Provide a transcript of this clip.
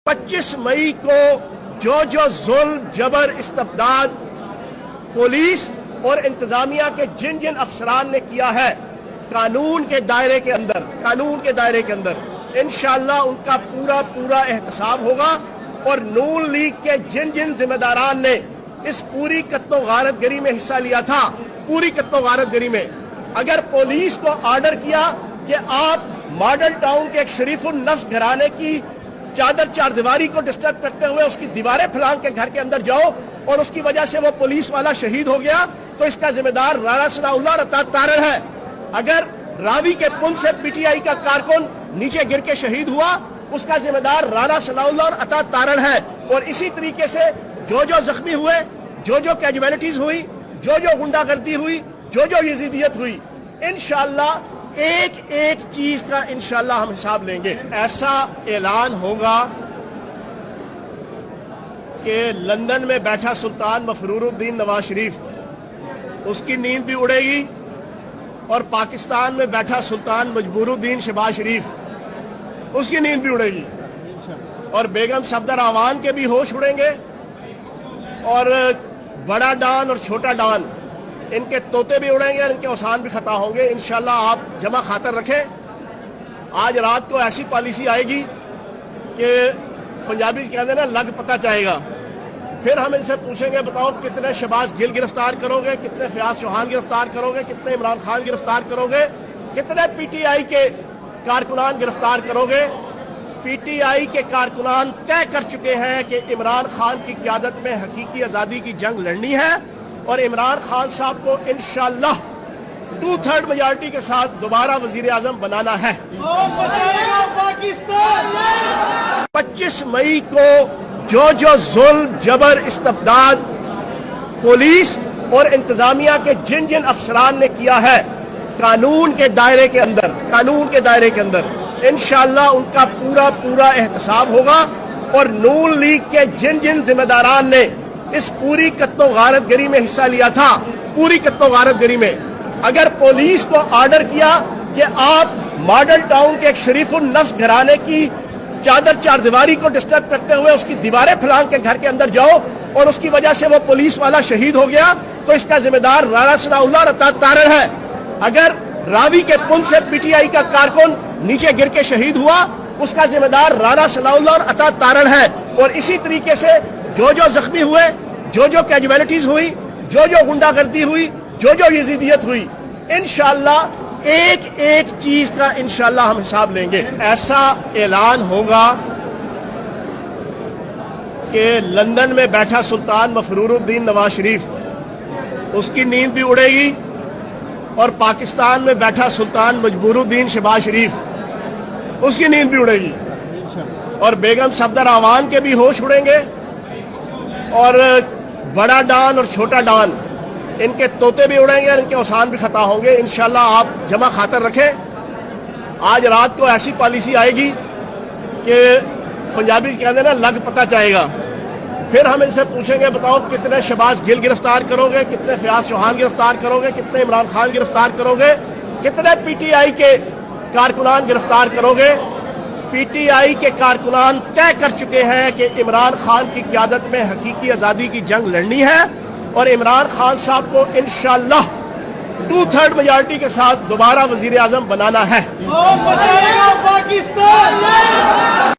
25 मई को जो जुल्म जबर इस्तबदाद पुलिस और इंतजामिया के जिन जिन अफसरान ने किया है कानून के दायरे के अंदर इंशाअल्लाह उनका पूरा पूरा एहतसाब होगा। और नून लीग के जिन जिन जिम्मेदारान ने इस पूरी कत्तो गारतगरी में हिस्सा लिया था, पूरी कत्तो गारतगरी में अगर पुलिस को ऑर्डर किया कि आप मॉडल टाउन के एक शरीफुल नफ्स घराने की चादर चारदीवारी को डिस्टर्ब करते हुए उसकी दीवारें फैलांग के घर के अंदर जाओ और उसकी वजह से वो पुलिस वाला शहीद हो गया, तो इसका जिम्मेदार राणा सनाउल्लाह और अता तारड़ है। अगर रावी के पुल से पीटीआई का कारकुन नीचे गिर के शहीद हुआ, उसका जिम्मेदार राणा सनाउल्लाह और अता तारड़ है। और इसी तरीके से जो जख्मी हुए, जो कैजुअलिटीज हुई, जो गुंडागर्दी हुई, जो यजीदियत हुई, इंशाअल्लाह एक एक चीज का इंशाअल्लाह हम हिसाब लेंगे। ऐसा ऐलान होगा कि लंदन में बैठा सुल्तान मफरूरुद्दीन नवाज शरीफ उसकी नींद भी उड़ेगी और पाकिस्तान में बैठा सुल्तान मजबूरुद्दीन शहबाज शरीफ उसकी नींद भी उड़ेगी और बेगम सफदर आवान के भी होश उड़ेंगे और बड़ा डान और छोटा डान इनके तोते भी उड़ेंगे और इनके औसान भी खता होंगे। इंशाल्लाह आप जमा खातर रखें। आज रात को ऐसी पॉलिसी आएगी कि पंजाबी कहते हैं ना, लग पता जाएगा। फिर हम इनसे पूछेंगे बताओ कितने शहबाज गिल गिरफ्तार करोगे, कितने फयाज चौहान गिरफ्तार करोगे, कितने इमरान खान गिरफ्तार करोगे, कितने पीटीआई के कारकुनान गिरफ्तार करोगे। पीटीआई के कारकुनान तय कर चुके हैं कि इमरान खान की क़यादत में हकीकी आज़ादी की जंग लड़नी है और इमरान खान साहब को इंशाअल्लाह 2/3 मेजॉरिटी के साथ दोबारा वजीर आजम बनाना है। 25 मई को जो जुल्म जबर इस्तबदाद पुलिस और इंतजामिया के जिन जिन अफसरान ने किया है कानून के दायरे के अंदर इंशाअल्लाह उनका पूरा पूरा एहतसाब होगा। और नून लीग के जिन जिन जिम्मेदारान ने इस पूरी कत्तो गारतगरी में हिस्सा लिया था, पूरी कत्तो गारतगरी में अगर पुलिस को ऑर्डर किया कि आप मॉडल टाउन के एक शरीफुल नफ्स घराने की चादर चारदीवारी को डिस्टर्ब करते हुए उसकी दीवारें फैलांग के घर के अंदर जाओ और उसकी वजह से वो पुलिस वाला शहीद हो गया, तो इसका जिम्मेदार राणा सनाउल्लाह और अता तारड़ है। अगर रावी के पुल से पीटीआई का कारकुन नीचे गिर के शहीद हुआ, उसका जिम्मेदार राणा सनाउल्लाह और अता तारड़ है। और इसी तरीके से जो जख्मी हुए, जो कैजुअलिटीज हुई, जो गुंडागर्दी हुई, जो यजीदियत हुई, इंशाअल्लाह एक एक चीज का इंशाअल्लाह हम हिसाब लेंगे। ऐसा ऐलान होगा कि लंदन में बैठा सुल्तान मफरूरुद्दीन नवाज शरीफ उसकी नींद भी उड़ेगी और पाकिस्तान में बैठा सुल्तान मजबूरुद्दीन शहबाज शरीफ उसकी नींद भी उड़ेगी और बेगम सफदर आवान के भी होश उड़ेंगे और बड़ा डान और छोटा डान इनके तोते भी उड़ेंगे और इनके औसान भी खता होंगे। इंशाअल्लाह आप जमा खातर रखें। आज रात को ऐसी पॉलिसी आएगी कि पंजाबी कहते हैं ना, लग पता जाएगा। फिर हम इनसे पूछेंगे बताओ कितने शहबाज गिल गिरफ्तार करोगे, कितने फयाज चौहान गिरफ्तार करोगे, कितने इमरान खान गिरफ्तार करोगे, कितने पीटीआई के कारकुनान गिरफ्तार करोगे। पीटीआई के कारकुनान तय कर चुके हैं कि इमरान खान की क़यादत में हकीकी आज़ादी की जंग लड़नी है और इमरान खान साहब को इंशाअल्लाह 2/3 मेजॉरिटी के साथ दोबारा वजीर आजम बनाना है।